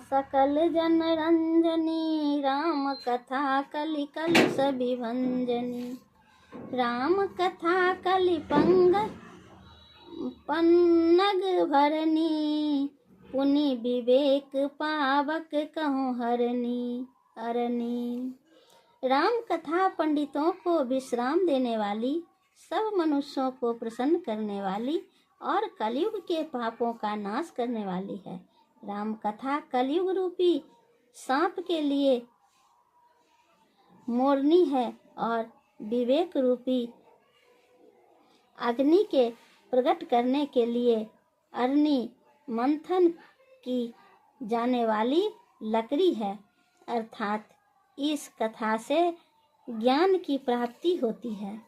सकल जन रंजनी, राम कथा कलि कलुष विभंजनी। राम कथा कलि पन्नग भरनी, पुनि विवेक पावक कहूँ हरनी। राम कथा पंडितों को विश्राम देने वाली, सब मनुष्यों को प्रसन्न करने वाली और कलयुग के पापों का नाश करने वाली है। राम कथा कलयुग रूपी सांप के लिए मोरनी है और विवेक रूपी अग्नि के प्रकट करने के लिए अग्नि मंथन की जाने वाली लकड़ी है। अर्थात इस कथा से ज्ञान की प्राप्ति होती है।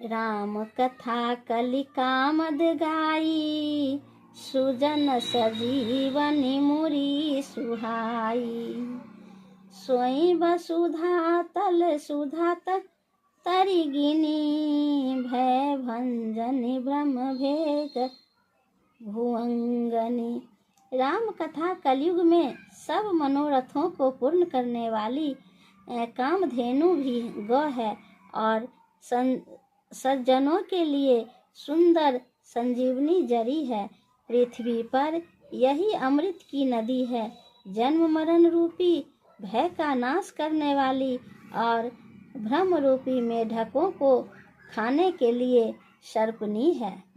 राम कथा कलि कामद गाई, सुजन सजीवनि मुरी सुहाई। सोई वसुधा तल सुधा तरिगिनी, भय भंजनि ब्रह्म भेद भुवंगनी। राम कथा कलयुग में सब मनोरथों को पूर्ण करने वाली कामधेनु भी गौ है और सज्जनों के लिए सुंदर संजीवनी जरी है। पृथ्वी पर यही अमृत की नदी है, जन्म मरण रूपी भय का नाश करने वाली और भ्रम रूपी मेढकों को खाने के लिए सर्पनी है।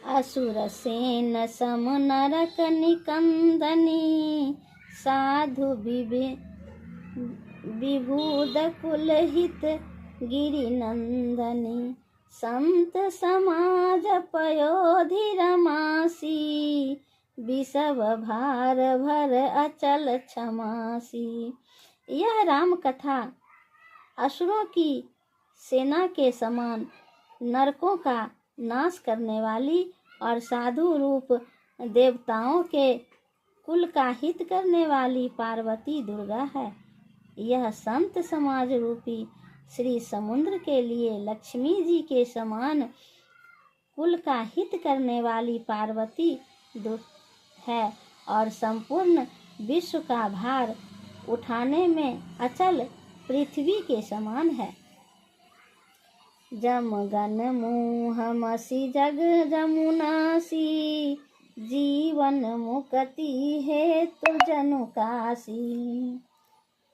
असुर सेन सम नरक निकंदनी, साधु विभूद कुलहित गिरि नंदनी। संत समाज पयोधि रमासी, विषव भार भर अचल क्षमासी। यह राम कथा असुरों की सेना के समान नरकों का नाश करने वाली और साधु रूप देवताओं के कुल का हित करने वाली पार्वती दुर्गा है। यह संत समाज रूपी श्री समुद्र के लिए लक्ष्मी जी के समान कुल का हित करने वाली पार्वती है और संपूर्ण विश्व का भार उठाने में अचल पृथ्वी के समान है। जम गन मुँह मसी जग जमुनासी, जीवन मुक्ति हेतु जनु कासी।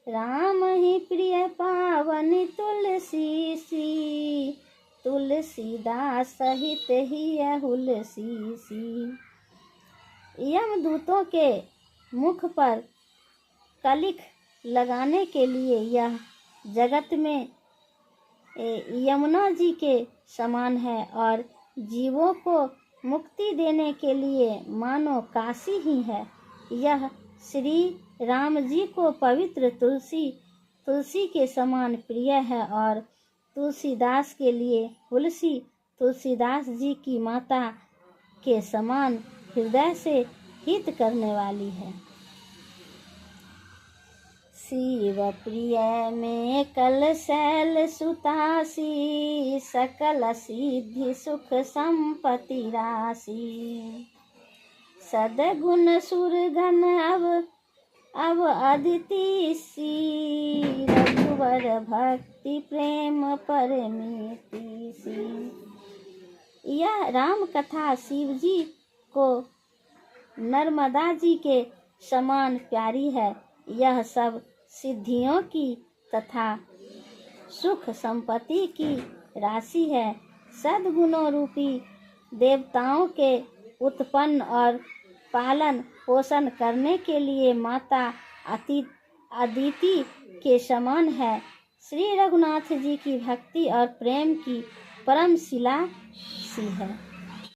राम ही प्रिय पावनी तुलसी सी, तुलसीदास सहित ही हुलसी सी। यमदूतों के मुख पर कलिख लगाने के लिए यह जगत में यमुना जी के समान है और जीवों को मुक्ति देने के लिए मानो काशी ही है। यह श्री राम जी को पवित्र तुलसी के समान प्रिय है और तुलसीदास के लिए तुलसी तुलसीदास जी की माता के समान हृदय से हित करने वाली है। शिव प्रिय में कल शैल सुतासी, सकल सिद्धि सुख संपत्ति राशि। सदगुण सुरगन अब अदिति सी, रघुवर भक्ति प्रेम परमिति सी। यह राम कथा शिव जी को नर्मदा जी के समान प्यारी है। यह सब सिद्धियों की तथा सुख संपत्ति की राशि है। सद्गुणों रूपी देवताओं के उत्पन्न और पालन पोषण करने के लिए माता अदिति के समान है। श्री रघुनाथ जी की भक्ति और प्रेम की परम शिला सी है।